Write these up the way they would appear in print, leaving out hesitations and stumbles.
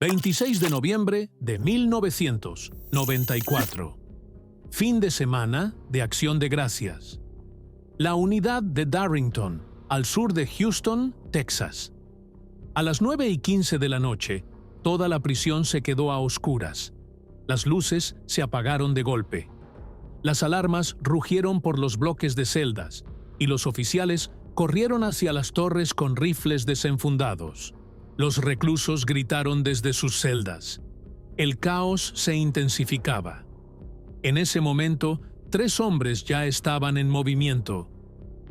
26 de noviembre de 1994. Fin de semana de Acción de Gracias. La unidad de Darrington, al sur de Houston, Texas. A las 9:15 de la noche, toda la prisión se quedó a oscuras. Las luces se apagaron de golpe. Las alarmas rugieron por los bloques de celdas, y los oficiales corrieron hacia las torres con rifles desenfundados. Los reclusos gritaron desde sus celdas. El caos se intensificaba. En ese momento, 3 hombres ya estaban en movimiento.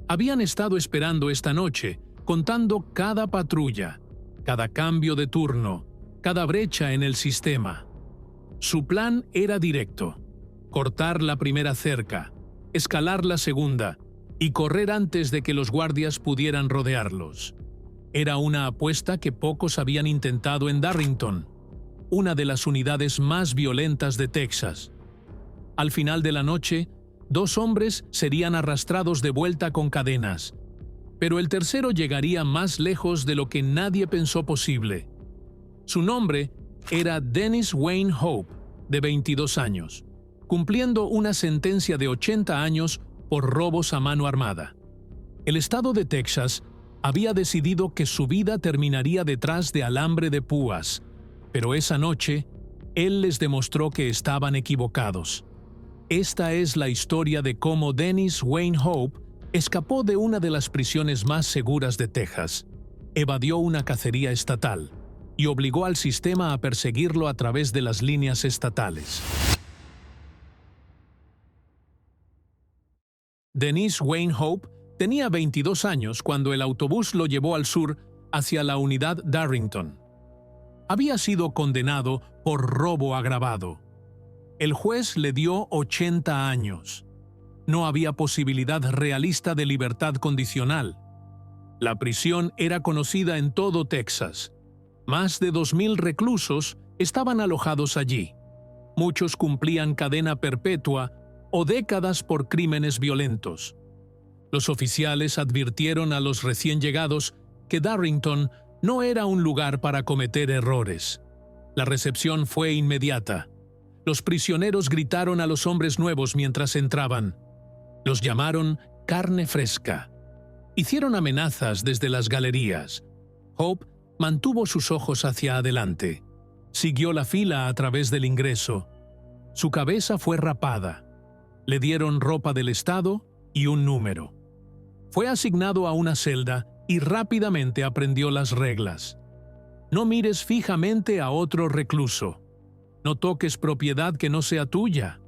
Habían estado esperando esta noche, contando cada patrulla, cada cambio de turno, cada brecha en el sistema. Su plan era directo: cortar la primera cerca, escalar la segunda y correr antes de que los guardias pudieran rodearlos. Era una apuesta que pocos habían intentado en Darrington, una de las unidades más violentas de Texas. Al final de la noche, 2 hombres serían arrastrados de vuelta con cadenas, pero el tercero llegaría más lejos de lo que nadie pensó posible. Su nombre era Dennis Wayne Hope, de 22 años, cumpliendo una sentencia de 80 años por robos a mano armada. El estado de Texas había decidido que su vida terminaría detrás de alambre de púas, pero esa noche, él les demostró que estaban equivocados. Esta es la historia de cómo Dennis Wayne Hope escapó de una de las prisiones más seguras de Texas, evadió una cacería estatal y obligó al sistema a perseguirlo a través de las líneas estatales. Dennis Wayne Hope tenía 22 años cuando el autobús lo llevó al sur hacia la unidad Darrington. Había sido condenado por robo agravado. El juez le dio 80 años. No había posibilidad realista de libertad condicional. La prisión era conocida en todo Texas. Más de 2,000 reclusos estaban alojados allí. Muchos cumplían cadena perpetua o décadas por crímenes violentos. Los oficiales advirtieron a los recién llegados que Darrington no era un lugar para cometer errores. La recepción fue inmediata. Los prisioneros gritaron a los hombres nuevos mientras entraban. Los llamaron carne fresca. Hicieron amenazas desde las galerías. Hope mantuvo sus ojos hacia adelante. Siguió la fila a través del ingreso. Su cabeza fue rapada. Le dieron ropa del Estado y un número. Fue asignado a una celda y rápidamente aprendió las reglas. No mires fijamente a otro recluso. No toques propiedad que no sea tuya.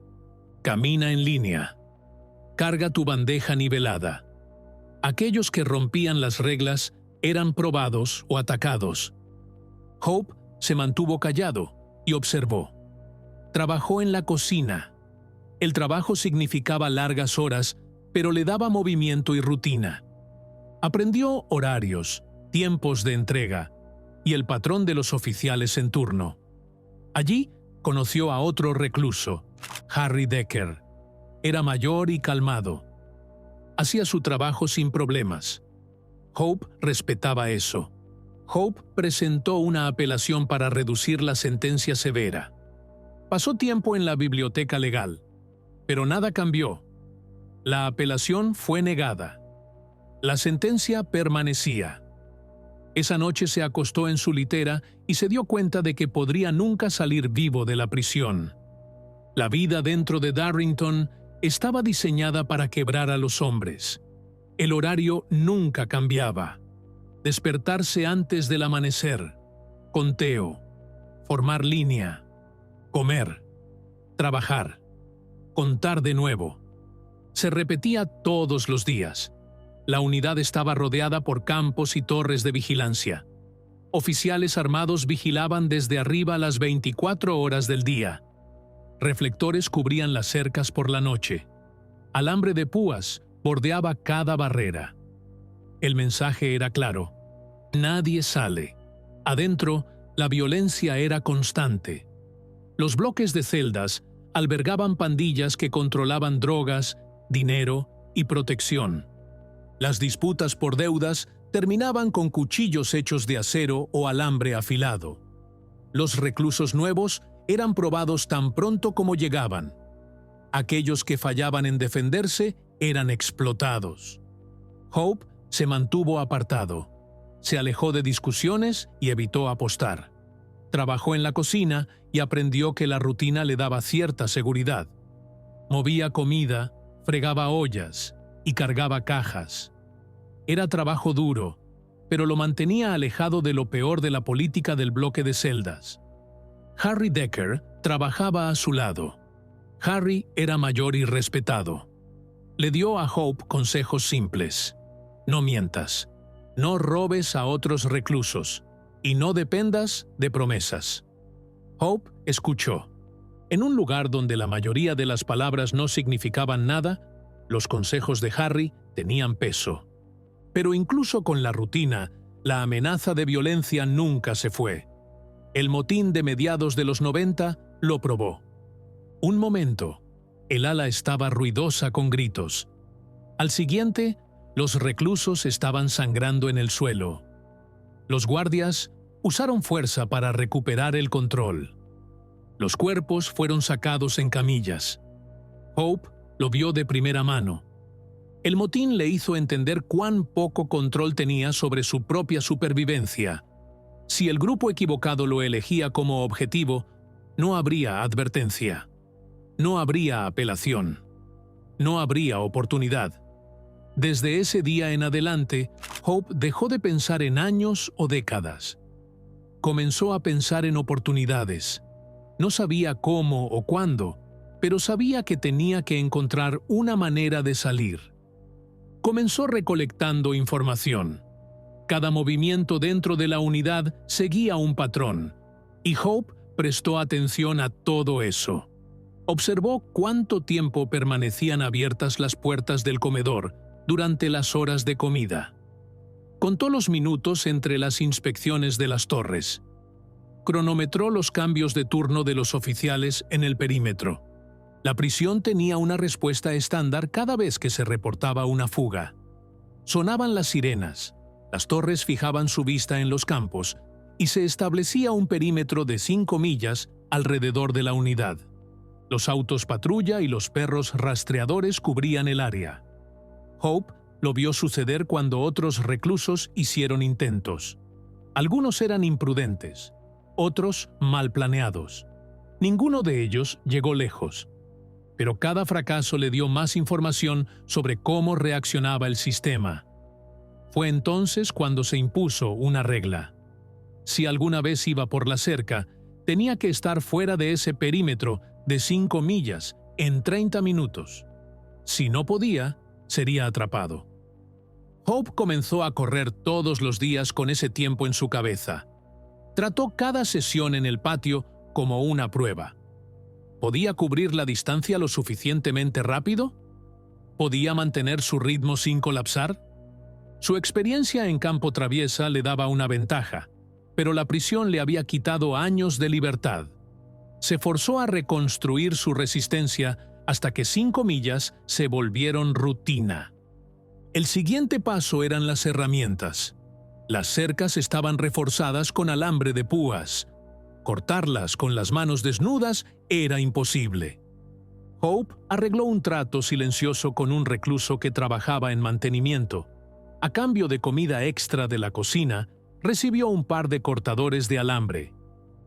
Camina en línea. Carga tu bandeja nivelada. Aquellos que rompían las reglas eran probados o atacados. Hope se mantuvo callado y observó. Trabajó en la cocina. El trabajo significaba largas horas, pero le daba movimiento y rutina. Aprendió horarios, tiempos de entrega y el patrón de los oficiales en turno. Allí conoció a otro recluso, Harry Decker. Era mayor y calmado. Hacía su trabajo sin problemas. Hope respetaba eso. Hope presentó una apelación para reducir la sentencia severa. Pasó tiempo en la biblioteca legal, pero nada cambió. La apelación fue negada. La sentencia permanecía. Esa noche se acostó en su litera y se dio cuenta de que podría nunca salir vivo de la prisión. La vida dentro de Darrington estaba diseñada para quebrar a los hombres. El horario nunca cambiaba. Despertarse antes del amanecer, conteo, formar línea, comer, trabajar, contar de nuevo. Se repetía todos los días. La unidad estaba rodeada por campos y torres de vigilancia. Oficiales armados vigilaban desde arriba las 24 horas del día. Reflectores cubrían las cercas por la noche. Alambre de púas bordeaba cada barrera. El mensaje era claro: nadie sale. Adentro, la violencia era constante. Los bloques de celdas albergaban pandillas que controlaban drogas, dinero y protección. Las disputas por deudas terminaban con cuchillos hechos de acero o alambre afilado. Los reclusos nuevos eran probados tan pronto como llegaban. Aquellos que fallaban en defenderse eran explotados. Hope se mantuvo apartado. Se alejó de discusiones y evitó apostar. Trabajó en la cocina y aprendió que la rutina le daba cierta seguridad. Movía comida, fregaba ollas y cargaba cajas. Era trabajo duro, pero lo mantenía alejado de lo peor de la política del bloque de celdas. Harry Decker trabajaba a su lado. Harry era mayor y respetado. Le dio a Hope consejos simples. No mientas, no robes a otros reclusos y no dependas de promesas. Hope escuchó. En un lugar donde la mayoría de las palabras no significaban nada, los consejos de Harry tenían peso. Pero incluso con la rutina, la amenaza de violencia nunca se fue. El motín de mediados de los 90 lo probó. Un momento, el ala estaba ruidosa con gritos. Al siguiente, los reclusos estaban sangrando en el suelo. Los guardias usaron fuerza para recuperar el control. Los cuerpos fueron sacados en camillas. Hope lo vio de primera mano. El motín le hizo entender cuán poco control tenía sobre su propia supervivencia. Si el grupo equivocado lo elegía como objetivo, no habría advertencia. No habría apelación. No habría oportunidad. Desde ese día en adelante, Hope dejó de pensar en años o décadas. Comenzó a pensar en oportunidades. No sabía cómo o cuándo, pero sabía que tenía que encontrar una manera de salir. Comenzó recolectando información. Cada movimiento dentro de la unidad seguía un patrón, y Hope prestó atención a todo eso. Observó cuánto tiempo permanecían abiertas las puertas del comedor durante las horas de comida. Contó los minutos entre las inspecciones de las torres. Cronometró los cambios de turno de los oficiales en el perímetro. La prisión tenía una respuesta estándar cada vez que se reportaba una fuga. Sonaban las sirenas, las torres fijaban su vista en los campos y se establecía un perímetro de 5 millas alrededor de la unidad. Los autos patrulla y los perros rastreadores cubrían el área. Hope lo vio suceder cuando otros reclusos hicieron intentos. Algunos eran imprudentes, otros mal planeados. Ninguno de ellos llegó lejos. Pero cada fracaso le dio más información sobre cómo reaccionaba el sistema. Fue entonces cuando se impuso una regla. Si alguna vez iba por la cerca, tenía que estar fuera de ese perímetro de 5 millas en 30 minutos. Si no podía, sería atrapado. Hope comenzó a correr todos los días con ese tiempo en su cabeza. Trató cada sesión en el patio como una prueba. ¿Podía cubrir la distancia lo suficientemente rápido? ¿Podía mantener su ritmo sin colapsar? Su experiencia en campo traviesa le daba una ventaja, pero la prisión le había quitado años de libertad. Se forzó a reconstruir su resistencia hasta que 5 millas se volvieron rutina. El siguiente paso eran las herramientas. Las cercas estaban reforzadas con alambre de púas. Cortarlas con las manos desnudas era imposible. Hope arregló un trato silencioso con un recluso que trabajaba en mantenimiento. A cambio de comida extra de la cocina, recibió un par de cortadores de alambre.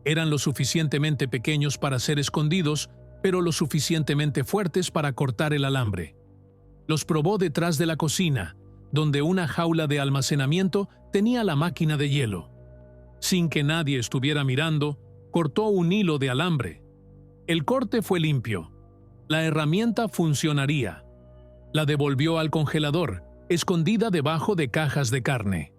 Eran lo suficientemente pequeños para ser escondidos, pero lo suficientemente fuertes para cortar el alambre. Los probó detrás de la cocina, donde una jaula de almacenamiento tenía la máquina de hielo. Sin que nadie estuviera mirando, cortó un hilo de alambre. El corte fue limpio. La herramienta funcionaría. La devolvió al congelador, escondida debajo de cajas de carne.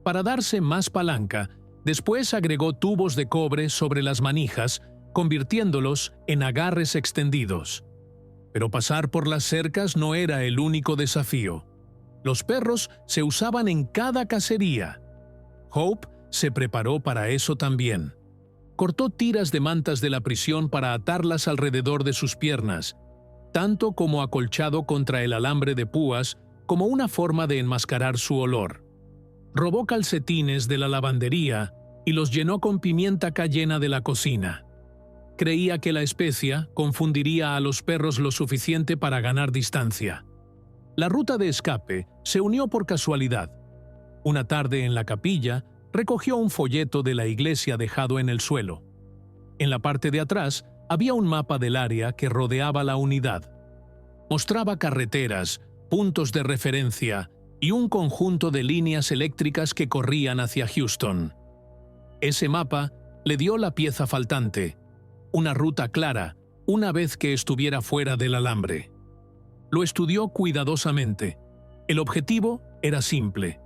Para darse más palanca, después agregó tubos de cobre sobre las manijas, convirtiéndolos en agarres extendidos. Pero pasar por las cercas no era el único desafío. Los perros se usaban en cada cacería. Hope se preparó para eso también. Cortó tiras de mantas de la prisión para atarlas alrededor de sus piernas, tanto como acolchado contra el alambre de púas como una forma de enmascarar su olor. Robó calcetines de la lavandería y los llenó con pimienta cayena de la cocina. Creía que la especia confundiría a los perros lo suficiente para ganar distancia. La ruta de escape se unió por casualidad. Una tarde en la capilla, recogió un folleto de la iglesia dejado en el suelo. En la parte de atrás había un mapa del área que rodeaba la unidad. Mostraba carreteras, puntos de referencia y un conjunto de líneas eléctricas que corrían hacia Houston. Ese mapa le dio la pieza faltante, una ruta clara, una vez que estuviera fuera del alambre. Lo estudió cuidadosamente. El objetivo era simple: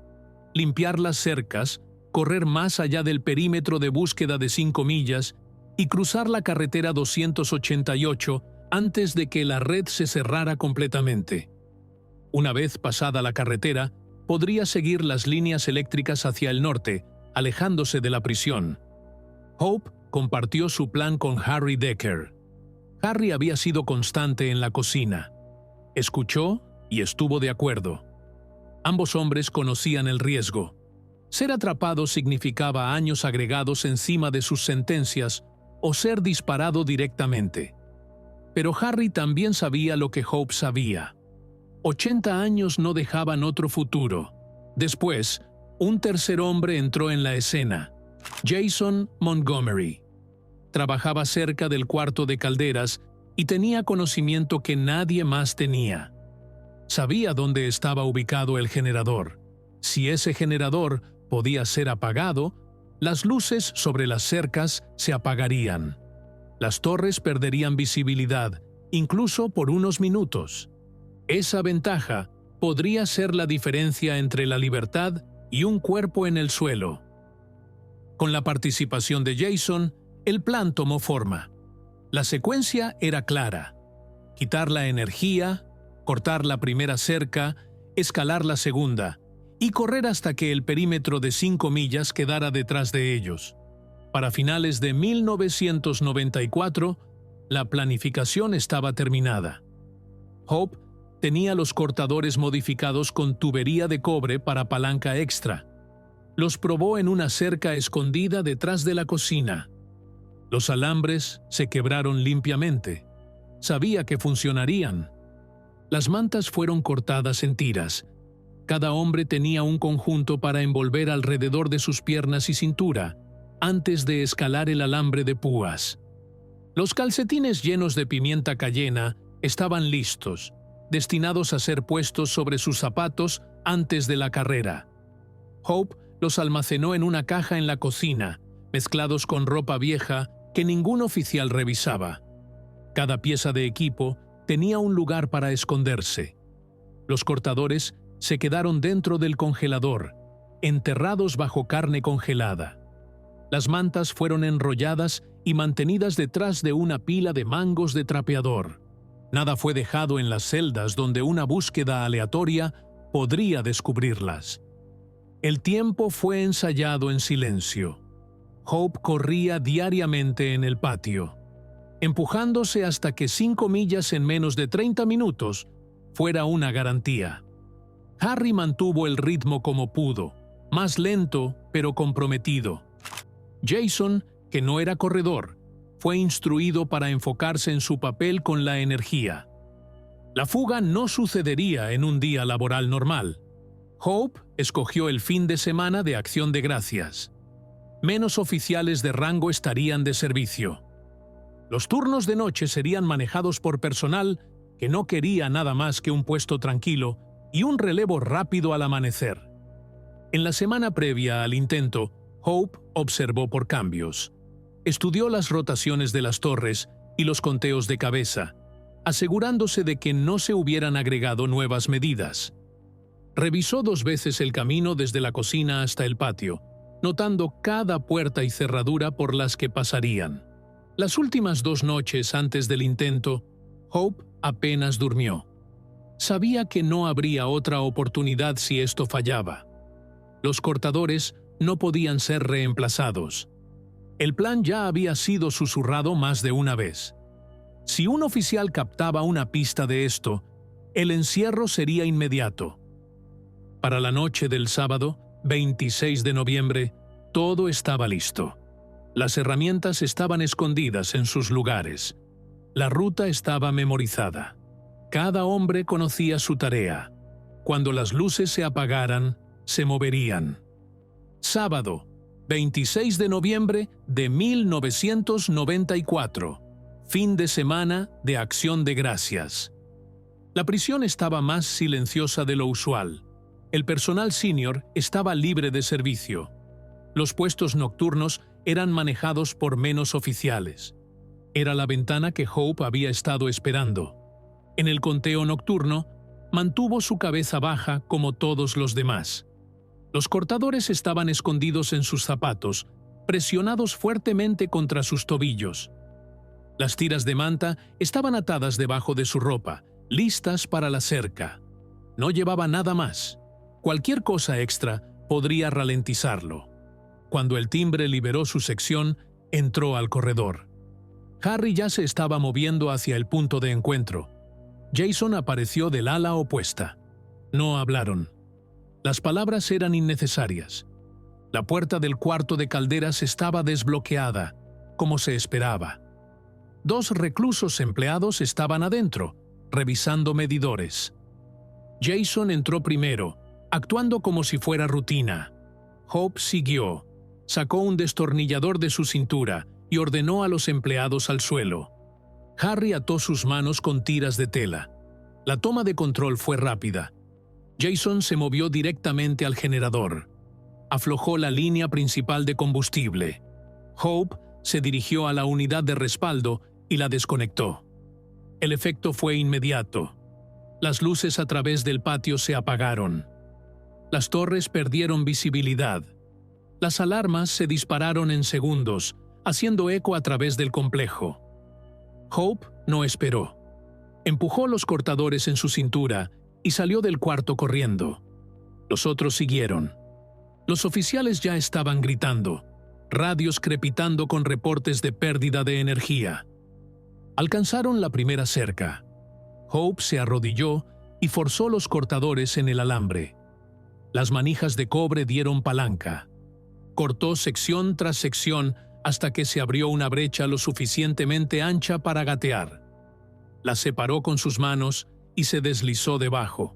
limpiar las cercas, correr más allá del perímetro de búsqueda de 5 millas y cruzar la carretera 288 antes de que la red se cerrara completamente. Una vez pasada la carretera, podría seguir las líneas eléctricas hacia el norte, alejándose de la prisión. Hope compartió su plan con Harry Decker. Harry había sido constante en la cocina. Escuchó y estuvo de acuerdo. Ambos hombres conocían el riesgo. Ser atrapado significaba años agregados encima de sus sentencias o ser disparado directamente. Pero Harry también sabía lo que Hope sabía. 80 años no dejaban otro futuro. Después, un tercer hombre entró en la escena: Jason Montgomery. Trabajaba cerca del cuarto de calderas y tenía conocimiento que nadie más tenía. Sabía dónde estaba ubicado el generador. Si ese generador podía ser apagado, las luces sobre las cercas se apagarían. Las torres perderían visibilidad, incluso por unos minutos. Esa ventaja podría ser la diferencia entre la libertad y un cuerpo en el suelo. Con la participación de Jason, el plan tomó forma. La secuencia era clara: quitar la energía, cortar la primera cerca, escalar la segunda y correr hasta que el perímetro de 5 millas quedara detrás de ellos. Para finales de 1994, la planificación estaba terminada. Hope tenía los cortadores modificados con tubería de cobre para palanca extra. Los probó en una cerca escondida detrás de la cocina. Los alambres se quebraron limpiamente. Sabía que funcionarían. Las mantas fueron cortadas en tiras. Cada hombre tenía un conjunto para envolver alrededor de sus piernas y cintura, antes de escalar el alambre de púas. Los calcetines llenos de pimienta cayena estaban listos, destinados a ser puestos sobre sus zapatos antes de la carrera. Hope los almacenó en una caja en la cocina, mezclados con ropa vieja que ningún oficial revisaba. Cada pieza de equipo tenía un lugar para esconderse. Los cortadores se quedaron dentro del congelador, enterrados bajo carne congelada. Las mantas fueron enrolladas y mantenidas detrás de una pila de mangos de trapeador. Nada fue dejado en las celdas donde una búsqueda aleatoria podría descubrirlas. El tiempo fue ensayado en silencio. Hope corría diariamente en el patio, empujándose hasta que 5 millas en menos de 30 minutos fuera una garantía. Harry mantuvo el ritmo como pudo, más lento pero comprometido. Jason, que no era corredor, fue instruido para enfocarse en su papel con la energía. La fuga no sucedería en un día laboral normal. Hope escogió el fin de semana de Acción de Gracias. Menos oficiales de rango estarían de servicio. Los turnos de noche serían manejados por personal que no quería nada más que un puesto tranquilo y un relevo rápido al amanecer. En la semana previa al intento, Hope observó por cambios. Estudió las rotaciones de las torres y los conteos de cabeza, asegurándose de que no se hubieran agregado nuevas medidas. Revisó 2 veces el camino desde la cocina hasta el patio, notando cada puerta y cerradura por las que pasarían. Las últimas 2 noches antes del intento, Hope apenas durmió. Sabía que no habría otra oportunidad si esto fallaba. Los cortadores no podían ser reemplazados. El plan ya había sido susurrado más de una vez. Si un oficial captaba una pista de esto, el encierro sería inmediato. Para la noche del sábado, 26 de noviembre, Todo estaba listo. Las herramientas estaban escondidas en sus lugares. La ruta estaba memorizada. Cada hombre conocía su tarea. Cuando las luces se apagaran, se moverían. Sábado, 26 de noviembre de 1994. Fin de semana de Acción de Gracias. La prisión estaba más silenciosa de lo usual. El personal senior estaba libre de servicio. Los puestos nocturnos eran manejados por menos oficiales. Era la ventana que Hope había estado esperando. En el conteo nocturno, mantuvo su cabeza baja como todos los demás. Los cortadores estaban escondidos en sus zapatos, presionados fuertemente contra sus tobillos. Las tiras de manta estaban atadas debajo de su ropa, listas para la cerca. No llevaba nada más. Cualquier cosa extra podría ralentizarlo. Cuando el timbre liberó su sección, entró al corredor. Harry ya se estaba moviendo hacia el punto de encuentro. Jason apareció del ala opuesta. No hablaron. Las palabras eran innecesarias. La puerta del cuarto de calderas estaba desbloqueada, como se esperaba. 2 reclusos empleados estaban adentro, revisando medidores. Jason entró primero, actuando como si fuera rutina. Hope siguió. Sacó un destornillador de su cintura y ordenó a los empleados al suelo. Harry ató sus manos con tiras de tela. La toma de control fue rápida. Jason se movió directamente al generador. Aflojó la línea principal de combustible. Hope se dirigió a la unidad de respaldo y la desconectó. El efecto fue inmediato. Las luces a través del patio se apagaron. Las torres perdieron visibilidad. Las alarmas se dispararon en segundos, haciendo eco a través del complejo. Hope no esperó. Empujó los cortadores en su cintura y salió del cuarto corriendo. Los otros siguieron. Los oficiales ya estaban gritando, radios crepitando con reportes de pérdida de energía. Alcanzaron la primera cerca. Hope se arrodilló y forzó los cortadores en el alambre. Las manijas de cobre dieron palanca. Cortó sección tras sección hasta que se abrió una brecha lo suficientemente ancha para gatear. La separó con sus manos y se deslizó debajo.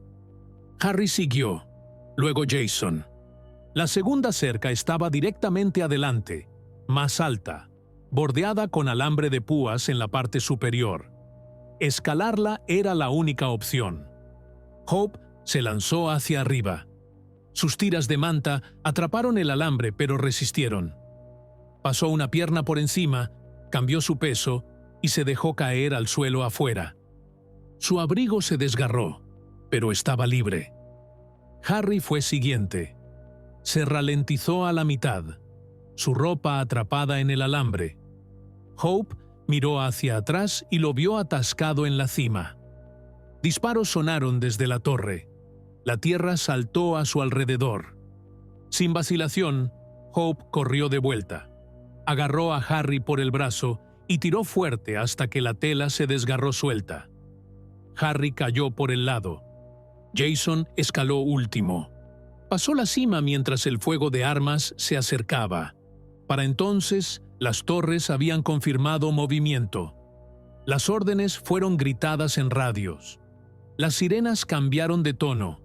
Harry siguió, luego Jason. La segunda cerca estaba directamente adelante, más alta, bordeada con alambre de púas en la parte superior. Escalarla era la única opción. Hope se lanzó hacia arriba. Sus tiras de manta atraparon el alambre, pero resistieron. Pasó una pierna por encima, cambió su peso y se dejó caer al suelo afuera. Su abrigo se desgarró, pero estaba libre. Harry fue siguiente. Se ralentizó a la mitad, su ropa atrapada en el alambre. Hope miró hacia atrás y lo vio atascado en la cima. Disparos sonaron desde la torre. La tierra saltó a su alrededor. Sin vacilación, Hope corrió de vuelta. Agarró a Harry por el brazo y tiró fuerte hasta que la tela se desgarró suelta. Harry cayó por el lado. Jason escaló último. Pasó la cima mientras el fuego de armas se acercaba. Para entonces, las torres habían confirmado movimiento. Las órdenes fueron gritadas en radios. Las sirenas cambiaron de tono.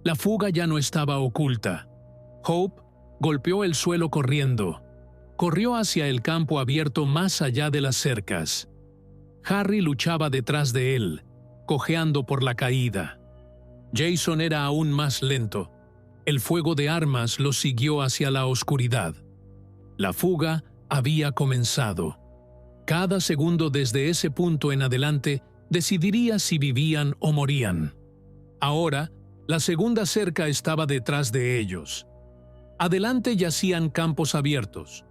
La fuga ya no estaba oculta. Hope golpeó el suelo corriendo. Corrió hacia el campo abierto más allá de las cercas. Harry luchaba detrás de él, cojeando por la caída. Jason era aún más lento. El fuego de armas lo siguió hacia la oscuridad. La fuga había comenzado. Cada segundo desde ese punto en adelante decidiría si vivían o morían. Ahora, la segunda cerca estaba detrás de ellos. Adelante yacían campos abiertos.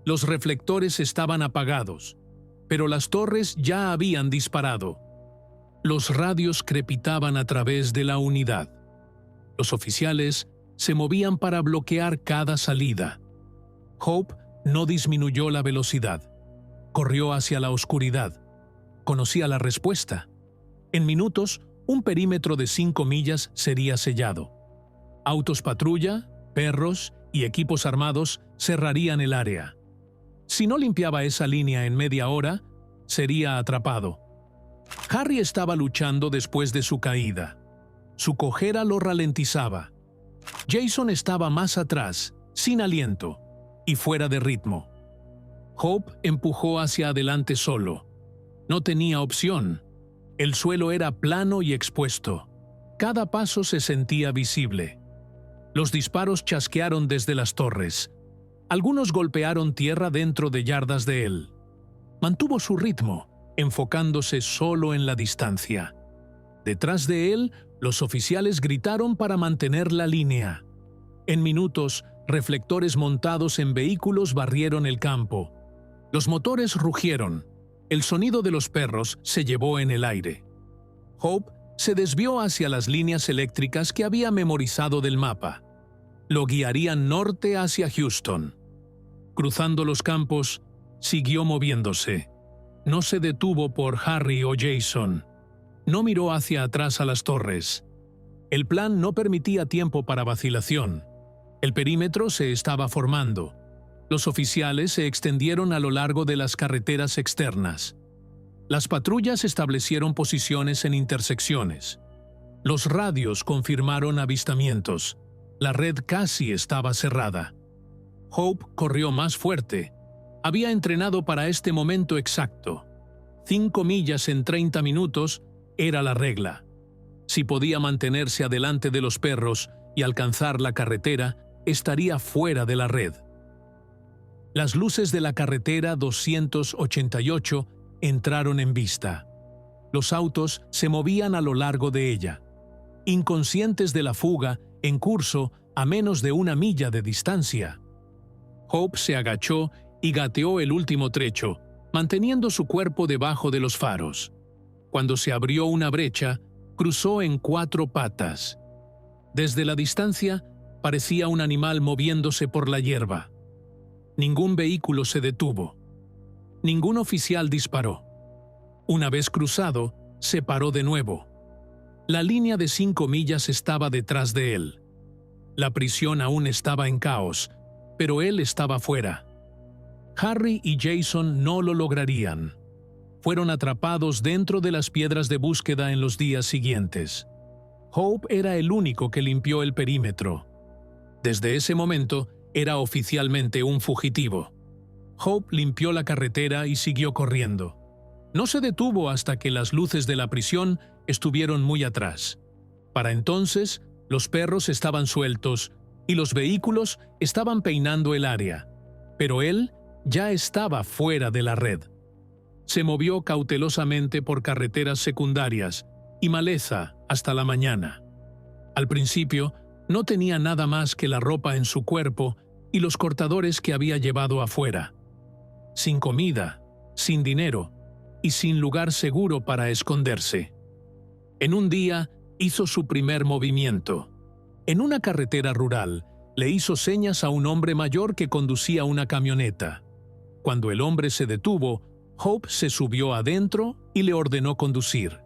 Los reflectores estaban apagados, pero las torres ya habían disparado. Los radios crepitaban a través de la unidad. Los oficiales se movían para bloquear cada salida. Hope no disminuyó la velocidad. Corrió hacia la oscuridad. Conocía la respuesta. En minutos, un perímetro de 5 millas sería sellado. Autos patrulla, perros y equipos armados cerrarían el área. Si no limpiaba esa línea en media hora, sería atrapado. Harry estaba luchando después de su caída. Su cojera lo ralentizaba. Jason estaba más atrás, sin aliento y fuera de ritmo. Hope empujó hacia adelante solo. No tenía opción. El suelo era plano y expuesto. Cada paso se sentía visible. Los disparos chasquearon desde las torres. Algunos golpearon tierra dentro de yardas de él. Mantuvo su ritmo, enfocándose solo en la distancia. Detrás de él, los oficiales gritaron para mantener la línea. En minutos, reflectores montados en vehículos barrieron el campo. Los motores rugieron. El sonido de los perros se llevó en el aire. Hope se desvió hacia las líneas eléctricas que había memorizado del mapa. Lo guiarían norte hacia Houston. Cruzando los campos, siguió moviéndose. No se detuvo por Harry o Jason. No miró hacia atrás a las torres. El plan no permitía tiempo para vacilación. El perímetro se estaba formando. Los oficiales se extendieron a lo largo de las carreteras externas. Las patrullas establecieron posiciones en intersecciones. Los radios confirmaron avistamientos. La red casi estaba cerrada. Hope corrió más fuerte. Había entrenado para este momento exacto. 5 millas en 30 minutos era la regla. Si podía mantenerse adelante de los perros y alcanzar la carretera, estaría fuera de la red. Las luces de la carretera 288 entraron en vista. Los autos se movían a lo largo de ella. Inconscientes de la fuga, en curso a menos de 1 milla de distancia. Hope se agachó y gateó el último trecho, manteniendo su cuerpo debajo de los faros. Cuando se abrió una brecha, cruzó en 4 patas. Desde la distancia, parecía un animal moviéndose por la hierba. Ningún vehículo se detuvo. Ningún oficial disparó. Una vez cruzado, se paró de nuevo. La línea de 5 millas estaba detrás de él. La prisión aún estaba en caos, pero él estaba fuera. Harry y Jason no lo lograrían. Fueron atrapados dentro de las piedras de búsqueda en los días siguientes. Hope era el único que limpió el perímetro. Desde ese momento, era oficialmente un fugitivo. Hope limpió la carretera y siguió corriendo. No se detuvo hasta que las luces de la prisión estuvieron muy atrás. Para entonces, los perros estaban sueltos y los vehículos estaban peinando el área, pero él ya estaba fuera de la red. Se movió cautelosamente por carreteras secundarias y maleza hasta la mañana. Al principio, no tenía nada más que la ropa en su cuerpo y los cortadores que había llevado afuera. Sin comida, sin dinero y sin lugar seguro para esconderse. En un día, hizo su primer movimiento. En una carretera rural, le hizo señas a un hombre mayor que conducía una camioneta. Cuando el hombre se detuvo, Hope se subió adentro y le ordenó conducir.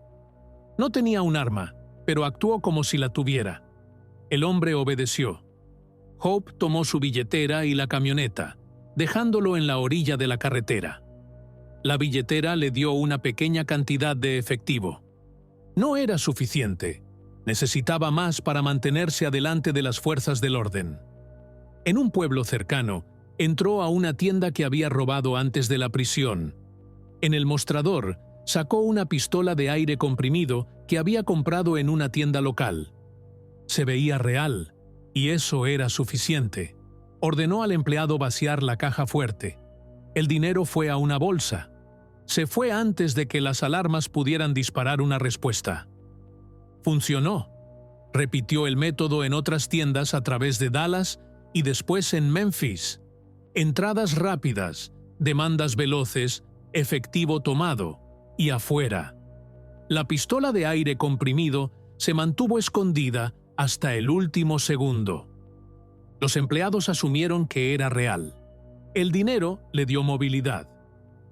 No tenía un arma, pero actuó como si la tuviera. El hombre obedeció. Hope tomó su billetera y la camioneta, dejándolo en la orilla de la carretera. La billetera le dio una pequeña cantidad de efectivo. No era suficiente. Necesitaba más para mantenerse adelante de las fuerzas del orden. En un pueblo cercano, entró a una tienda que había robado antes de la prisión. En el mostrador, sacó una pistola de aire comprimido que había comprado en una tienda local. Se veía real, y eso era suficiente. Ordenó al empleado vaciar la caja fuerte. El dinero fue a una bolsa. Se fue antes de que las alarmas pudieran disparar una respuesta. Funcionó. Repitió el método en otras tiendas a través de Dallas y después en Memphis. Entradas rápidas, demandas veloces, efectivo tomado y afuera. La pistola de aire comprimido se mantuvo escondida hasta el último segundo. Los empleados asumieron que era real. El dinero le dio movilidad.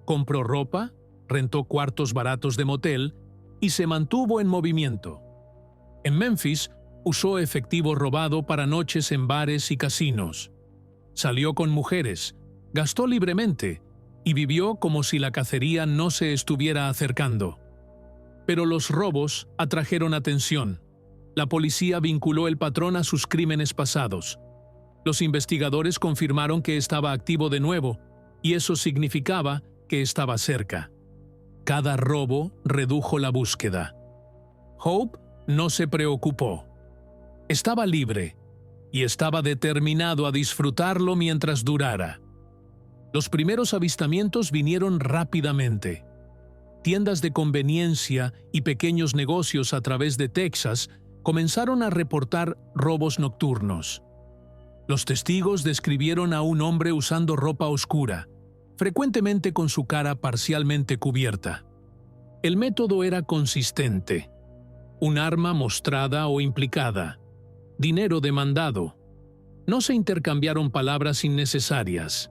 Compró ropa, rentó cuartos baratos de motel y se mantuvo en movimiento. En Memphis, usó efectivo robado para noches en bares y casinos. salió con mujeres, gastó libremente y vivió como si la cacería no se estuviera acercando. Pero los robos atrajeron atención. La policía vinculó el patrón a sus crímenes pasados. Los investigadores confirmaron que estaba activo de nuevo, y eso significaba que estaba cerca. Cada robo redujo la búsqueda. Hope no se preocupó. Estaba libre, y estaba determinado a disfrutarlo mientras durara. Los primeros avistamientos vinieron rápidamente. Tiendas de conveniencia y pequeños negocios a través de Texas comenzaron a reportar robos nocturnos. Los testigos describieron a un hombre usando ropa oscura, frecuentemente con su cara parcialmente cubierta. El método era consistente: un arma mostrada o implicada, dinero demandado. No se intercambiaron palabras innecesarias.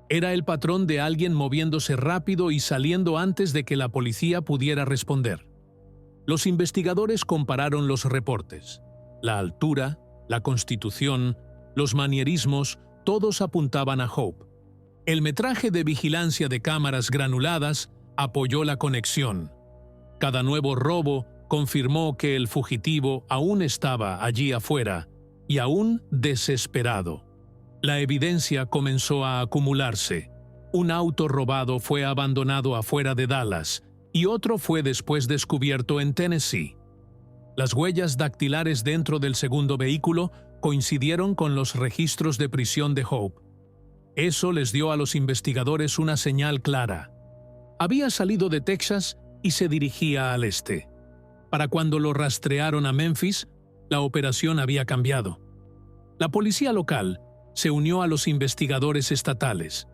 Era el patrón de alguien moviéndose rápido y saliendo antes de que la policía pudiera responder. Los investigadores compararon los reportes. La altura, la constitución, los manierismos, todos apuntaban a Hope. El metraje de vigilancia de cámaras granuladas apoyó la conexión. Cada nuevo robo confirmó que el fugitivo aún estaba allí afuera y aún desesperado. La evidencia comenzó a acumularse. Un auto robado fue abandonado afuera de Dallas y otro fue después descubierto en Tennessee. Las huellas dactilares dentro del segundo vehículo coincidieron con los registros de prisión de Hope. Eso les dio a los investigadores una señal clara. Había salido de Texas y se dirigía al este. Para cuando lo rastrearon a Memphis, la operación había cambiado. La policía local se unió a los investigadores estatales.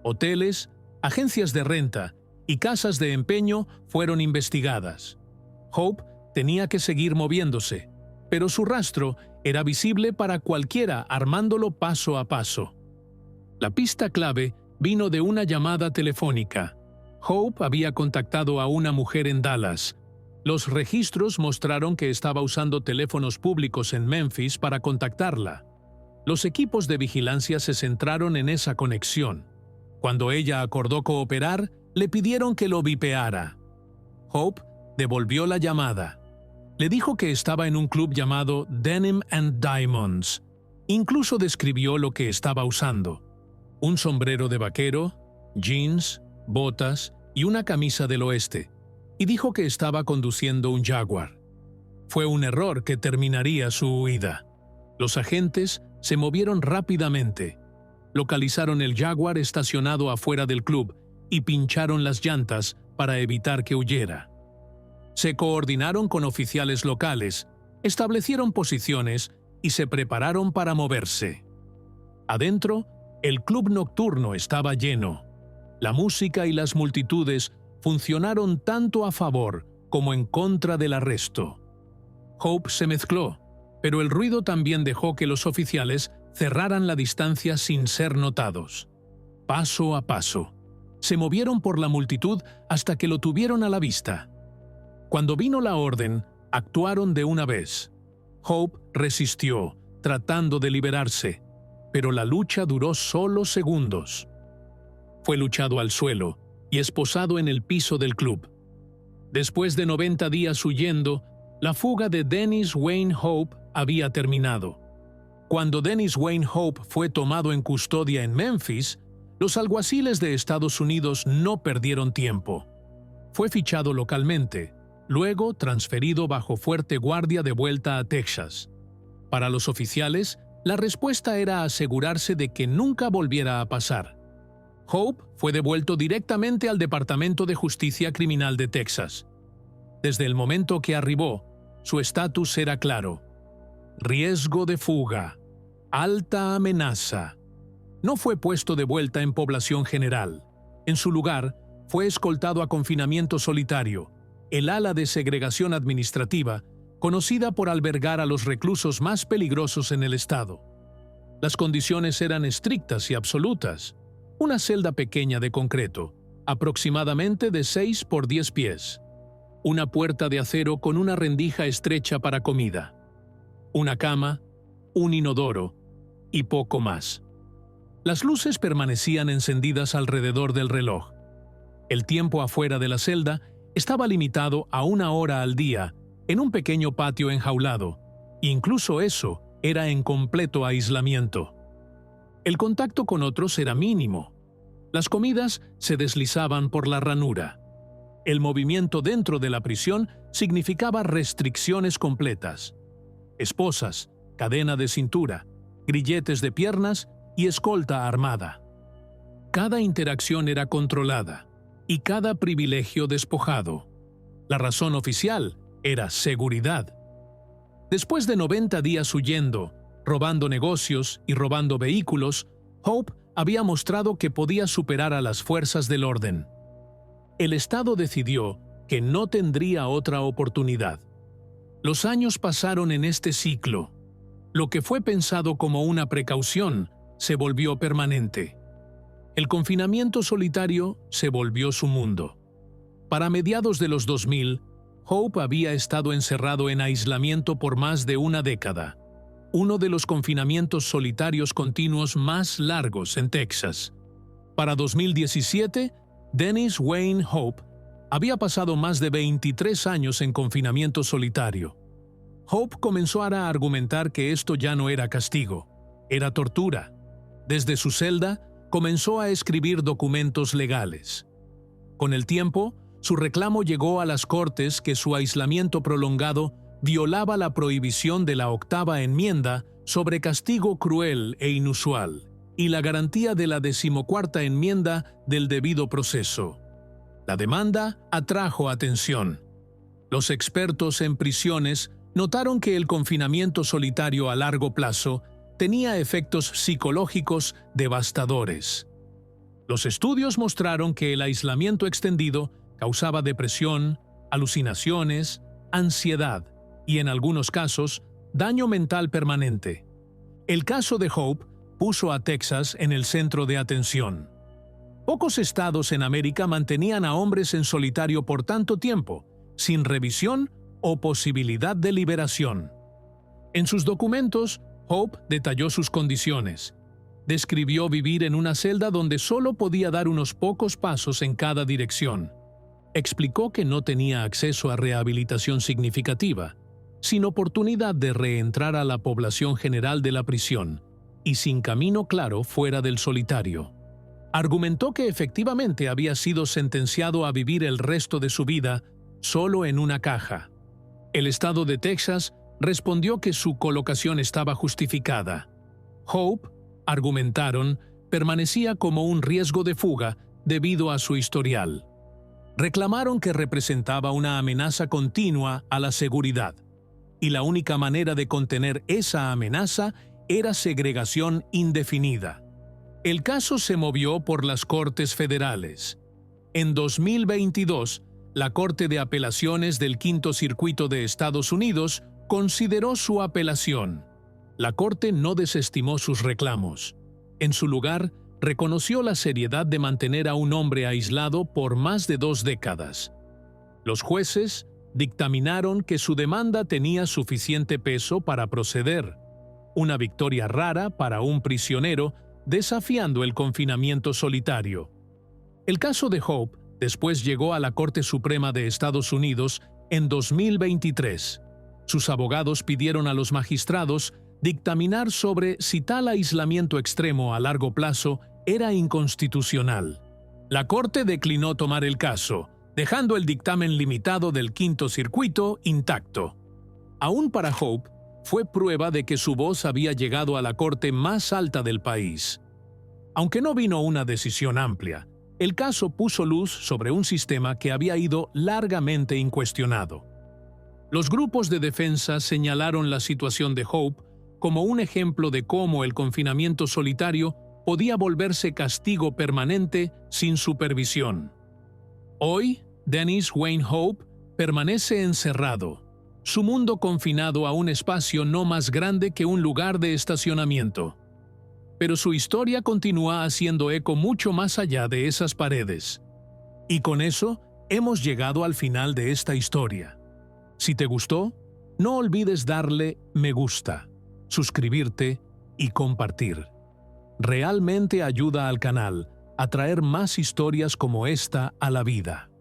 Hoteles, agencias de renta y casas de empeño fueron investigadas. Hope tenía que seguir moviéndose, pero su rastro era visible para cualquiera armándolo paso a paso. La pista clave vino de una llamada telefónica. Hope había contactado a una mujer en Dallas. Los registros mostraron que estaba usando teléfonos públicos en Memphis para contactarla. Los equipos de vigilancia se centraron en esa conexión. Cuando ella acordó cooperar, le pidieron que lo vipeara. Hope devolvió la llamada. Le dijo que estaba en un club llamado Denim and Diamonds. Incluso describió lo que estaba usando: un sombrero de vaquero, jeans, botas y una camisa del oeste, y dijo que estaba conduciendo un Jaguar. Fue un error que terminaría su huida. Los agentes se movieron rápidamente. Localizaron el Jaguar estacionado afuera del club y pincharon las llantas para evitar que huyera. Se coordinaron con oficiales locales, establecieron posiciones y se prepararon para moverse. Adentro, el club nocturno estaba lleno. La música y las multitudes funcionaron tanto a favor como en contra del arresto. Hope se mezcló, pero el ruido también dejó que los oficiales cerraran la distancia sin ser notados. Paso a paso, se movieron por la multitud hasta que lo tuvieron a la vista. Cuando vino la orden, actuaron de una vez. Hope resistió, tratando de liberarse, pero la lucha duró solo segundos. Fue luchado al suelo y esposado en el piso del club. Después de 90 días huyendo, la fuga de Dennis Wayne Hope había terminado. Cuando Dennis Wayne Hope fue tomado en custodia en Memphis, los alguaciles de Estados Unidos no perdieron tiempo. Fue fichado localmente, luego transferido bajo fuerte guardia de vuelta a Texas. Para los oficiales, la respuesta era asegurarse de que nunca volviera a pasar. Hope fue devuelto directamente al Departamento de Justicia Criminal de Texas. Desde el momento que arribó, su estatus era claro: riesgo de fuga, alta amenaza. No fue puesto de vuelta en población general. En su lugar, fue escoltado a confinamiento solitario, el ala de segregación administrativa, conocida por albergar a los reclusos más peligrosos en el estado. Las condiciones eran estrictas y absolutas. Una celda pequeña de concreto, aproximadamente de 6 por 10 pies. Una puerta de acero con una rendija estrecha para comida. Una cama, un inodoro y poco más. Las luces permanecían encendidas alrededor del reloj. El tiempo afuera de la celda estaba limitado a 1 hora al día, en un pequeño patio enjaulado. Incluso eso era en completo aislamiento. El contacto con otros era mínimo. Las comidas se deslizaban por la ranura. El movimiento dentro de la prisión significaba restricciones completas. Esposas, cadena de cintura, grilletes de piernas y escolta armada. Cada interacción era controlada y cada privilegio despojado. La razón oficial era seguridad. Después de 90 días huyendo, robando negocios y robando vehículos, Hope había mostrado que podía superar a las fuerzas del orden. El Estado decidió que no tendría otra oportunidad. Los años pasaron en este ciclo. Lo que fue pensado como una precaución se volvió permanente. El confinamiento solitario se volvió su mundo. Para mediados de los 2000, Hope había estado encerrado en aislamiento por más de una década, uno de los confinamientos solitarios continuos más largos en Texas. Para 2017, Dennis Wayne Hope había pasado más de 23 años en confinamiento solitario. Hope comenzó a argumentar que esto ya no era castigo, era tortura. Desde su celda, comenzó a escribir documentos legales. Con el tiempo, su reclamo llegó a las cortes que su aislamiento prolongado violaba la prohibición de la Octava Enmienda sobre castigo cruel e inusual y la garantía de la 14ª Enmienda del debido proceso. La demanda atrajo atención. Los expertos en prisiones notaron que el confinamiento solitario a largo plazo tenía efectos psicológicos devastadores. Los estudios mostraron que el aislamiento extendido causaba depresión, alucinaciones, ansiedad y, en algunos casos, daño mental permanente. El caso de Hope puso a Texas en el centro de atención. Pocos estados en América mantenían a hombres en solitario por tanto tiempo, sin revisión o posibilidad de liberación. En sus documentos, Hope detalló sus condiciones. Describió vivir en una celda donde solo podía dar unos pocos pasos en cada dirección. Explicó que no tenía acceso a rehabilitación significativa, sin oportunidad de reentrar a la población general de la prisión y sin camino claro fuera del solitario. Argumentó que efectivamente había sido sentenciado a vivir el resto de su vida solo en una caja. El estado de Texas respondió que su colocación estaba justificada. Hope, argumentaron, permanecía como un riesgo de fuga debido a su historial. Reclamaron que representaba una amenaza continua a la seguridad, y la única manera de contener esa amenaza era segregación indefinida. El caso se movió por las Cortes Federales. En 2022, la Corte de Apelaciones del Quinto Circuito de Estados Unidos consideró su apelación. La Corte no desestimó sus reclamos. En su lugar, reconoció la seriedad de mantener a un hombre aislado por más de 2 décadas. Los jueces dictaminaron que su demanda tenía suficiente peso para proceder, una victoria rara para un prisionero desafiando el confinamiento solitario. El caso de Hope después llegó a la Corte Suprema de Estados Unidos en 2023. Sus abogados pidieron a los magistrados dictaminar sobre si tal aislamiento extremo a largo plazo era inconstitucional. La Corte declinó tomar el caso, dejando el dictamen limitado del Quinto Circuito intacto. Aún para Hope, fue prueba de que su voz había llegado a la corte más alta del país. Aunque no vino una decisión amplia, el caso puso luz sobre un sistema que había ido largamente incuestionado. Los grupos de defensa señalaron la situación de Hope como un ejemplo de cómo el confinamiento solitario podía volverse castigo permanente sin supervisión. Hoy, Dennis Wayne Hope permanece encerrado, su mundo confinado a un espacio no más grande que un lugar de estacionamiento. Pero su historia continúa haciendo eco mucho más allá de esas paredes. Y con eso, hemos llegado al final de esta historia. Si te gustó, no olvides darle me gusta, suscribirte y compartir. realmente ayuda al canal a traer más historias como esta a la vida.